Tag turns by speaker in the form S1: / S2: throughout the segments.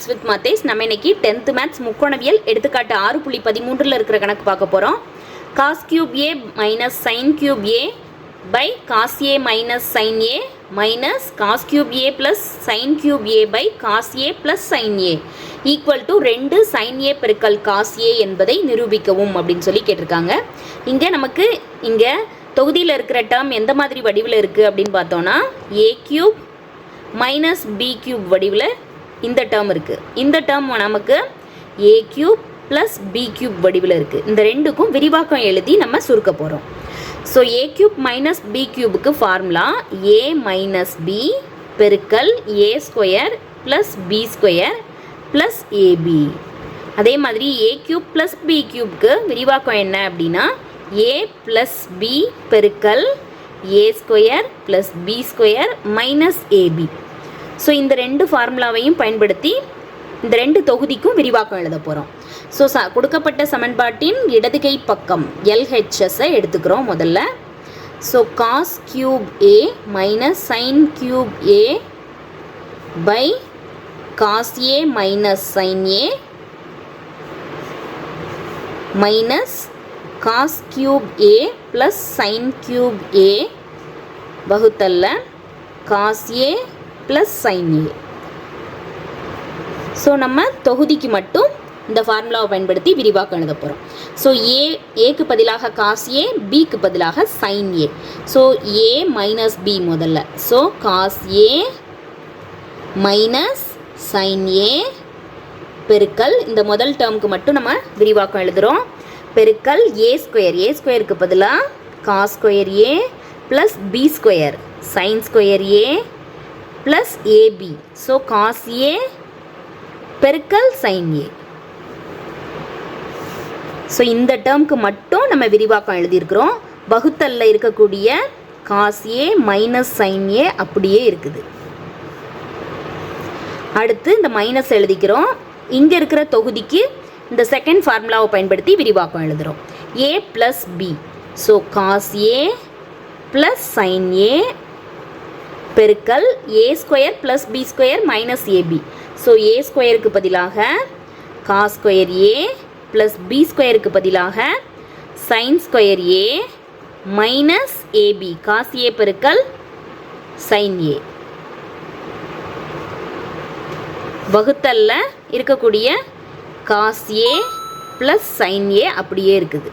S1: Maths with Mathesh. நம்ம இன்னைக்கு 10th maths முக்கோணவியல் எடுத்துக்காட்டு 6.13 இருக்கிற கணக்கு பார்க்க போகிறோம். cos cube a minus sin cube a by cos a minus sin a minus cos cube a plus sin cube a by cos a plus sin a equal to 2 sin a பெருக்கல் cos a என்பதை நிரூபிக்கவும் அப்படின்னு சொல்லி கேட்டிருக்காங்க. இங்கே நமக்கு இங்கே தொகுதியில் இருக்கிற டேர்ம் எந்த மாதிரி வடிவில் இருக்குது அப்படின்னு பார்த்தோன்னா a cube minus B cube வடிவில் இந்த டேர்ம் இருக்குது. இந்த டேர்ம் நமக்கு A cube plus B cube வடிவில் இருக்குது. இந்த ரெண்டுக்கும் விரிவாக்கம் எழுதி நம்ம சுருக்க போகிறோம். So A cube minus B கியூபுக்கு ஃபார்முலா ஏ மைனஸ் பி பெருக்கல் A square plus B square plus AB. அதே மாதிரி ஏ கியூப் ப்ளஸ் பி கியூப்க்கு விரிவாக்கம் என்ன அப்படின்னா ஏ ப்ளஸ் பி பெருக்கல் A square plus B square minus AB. So இந்த ரெண்டு ஃபார்முலாவையும் பயன்படுத்தி இந்த ரெண்டு தொகுதிக்கும் விரிவாக்கம் எழுத போகிறோம். ஸோ கொடுக்கப்பட்ட சமன்பாட்டின் இடதுகை பக்கம் எல்ஹெச்எஸ்ஸை எடுத்துக்கிறோம் முதல்ல. So cos cube a minus sin cube a by cos a minus sin a மைனஸ் cos cube a plus sin cube a வகுத்தல்ல cos a plus sin a. So நம்ம தொகுதிக்கு மட்டும் இந்த ஃபார்முலாவை பயன்படுத்தி விரிவாக்கம் எழுத போகிறோம். ஸோ ஏக்கு பதிலாக cos a, பிக்கு பதிலாக sin a. So a minus b முதல்ல. So cos a minus sin a பெருக்கல் இந்த முதல் டேர்முக்கு மட்டும் நம்ம விரிவாக்கம் எழுதுகிறோம். பெருக்கல் ஏ ஸ்கொயர், ஏ ஸ்கொயருக்கு பதிலாக காஸ் ஸ்கொயர் ஏ plus B square sin square ஏ ப்ளஸ் ஏபி. ஸோ காஸ் ஏ பெருக்கல் சைன் ஏ. ஸோ இந்த டேர்முக்கு மட்டும் நம்ம விரிவாக்கம் எழுதியிருக்கிறோம். வகுத்தல்ல இருக்கக்கூடிய cos a minus sin A அப்படியே இருக்குது. அடுத்து இந்த மைனஸ் எழுதிக்கிறோம். இங்கே இருக்கிற தொகுதிக்கு இந்த செகண்ட் ஃபார்முலாவை பயன்படுத்தி விரிவாக்கம் எழுதுகிறோம். A plus B. So cos A plus sine A பெருக்கல் A square plus B square minus AB. So A ஸ்கொயருக்கு பதிலாக காஸ் ஸ்கொயர் ஏ ப்ளஸ் பி ஸ்கொயருக்கு பதிலாக sine square A minus AB. Cos ஏ பெருக்கல் சைன் ஏ. வகுத்தல்ல இருக்கக்கூடிய cos A plus sine A அப்படியே இருக்குது.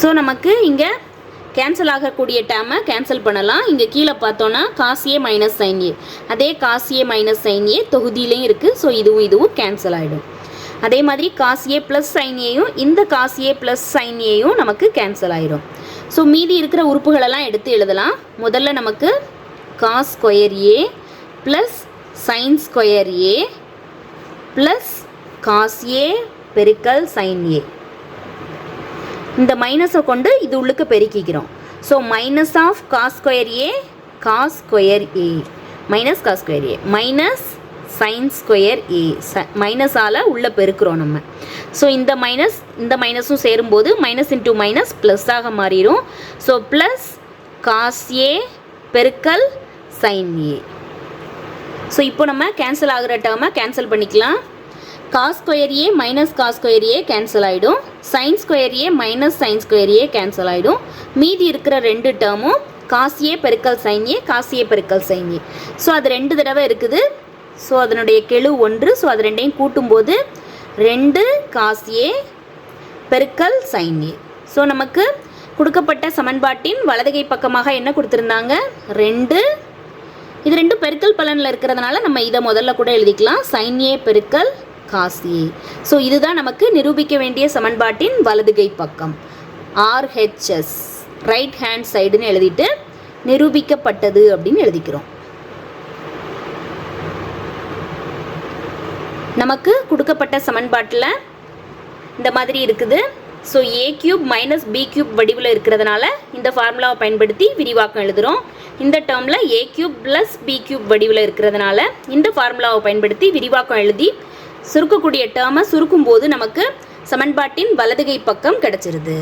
S1: ஸோ நமக்கு இங்கே கேன்சல் ஆகக்கூடிய டேர்மை கேன்சல் பண்ணலாம். இங்கே கீழே பார்த்தோன்னா காஸ் ஏ மைனஸ் சைன் ஏ, அதே காஸ் ஏ மைனஸ் சைன் ஏ தொகுதியிலையும் இருக்குது. ஸோ இதுவும் கேன்சல் ஆகிடும். அதே மாதிரி காஸ் ஏ ப்ளஸ் சைன் ஏயும் இந்த காஸ் ஏ ப்ளஸ் சைன் ஏயும் நமக்கு கேன்சல் ஆகிடும். ஸோ மீதி இருக்கிற உறுப்புகளெல்லாம் எடுத்து எழுதலாம். முதல்ல நமக்கு காஸ் ஸ்கொயர் ஏ ப்ளஸ் சைன் ஸ்கொயர் ஏ ப்ளஸ் காஸ் ஏ பெருக்கல் சைன் ஏ. இந்த மைனஸை கொண்டு இது உள்ளுக்கு பெருக்கிக்கிறோம். So minus of cos square A cos square A minus cos square A minus sine square A. மைனஸால் உள்ளே பெருக்கிறோம் நம்ம. ஸோ இந்த மைனஸும் சேரும்போது மைனஸ் இன்டூ மைனஸ் ப்ளஸ்ஸாக மாறிடும். ஸோ ப்ளஸ் காஸ் ஏ பெருக்கல் சைன் ஏ. ஸோ இப்போ நம்ம கேன்சல் ஆகிற டேர்மை கேன்சல் பண்ணிக்கலாம். Cos square A minus cos square A cancel ஆகிடும். Sign square A minus sine square A cancel ஆகிடும். மீதி இருக்கிற ரெண்டு டேர்மும் காஸ் ஏ பெருக்கல் சைன் ஏ காஸ் ஏ பெருக்கல் சைன் ஏ. ஸோ அது ரெண்டு தடவை இருக்குது. ஸோ அதனுடைய கெழு 1. ஸோ அது ரெண்டையும் கூட்டும்போது 2 காஸ் ஏ பெருக்கல் சைன் ஏ. ஸோ நமக்கு கொடுக்கப்பட்ட சமன்பாட்டின் வலதுகை பக்கமாக என்ன கொடுத்துருந்தாங்க 2. இது ரெண்டும் பெருக்கல் பலனில் இருக்கிறதுனால நம்ம இதை முதல்ல கூட எழுதிக்கலாம். சைன் ஏ பெருக்கல் காஸ் ஏ. ஸோ இதுதான் நமக்கு நிரூபிக்க வேண்டிய சமன்பாட்டின் வலதுகை பக்கம். ஆர்ஹெச்எஸ் ரைட் ஹேண்ட் சைடுன்னு எழுதிட்டு நிரூபிக்கப்பட்டது அப்படின்னு எழுதிக்கிறோம். நமக்கு கொடுக்கப்பட்ட சமன்பாட்டில் இந்த மாதிரி இருக்குது. So A cube minus B cube வடிவில் இருக்கிறதுனால இந்த ஃபார்முலாவை பயன்படுத்தி விரிவாக்கம் எழுதுகிறோம். இந்த டேர்மில் ஏ கியூப் ப்ளஸ் பி கியூப் வடிவில் இருக்கிறதுனால இந்த ஃபார்முலாவை பயன்படுத்தி விரிவாக்கம் எழுதி சுருக்கக்கூடிய டேர்மை சுருக்கும் போது நமக்கு சமன்பாட்டின் வலதுகை பக்கம் கிடச்சிருது.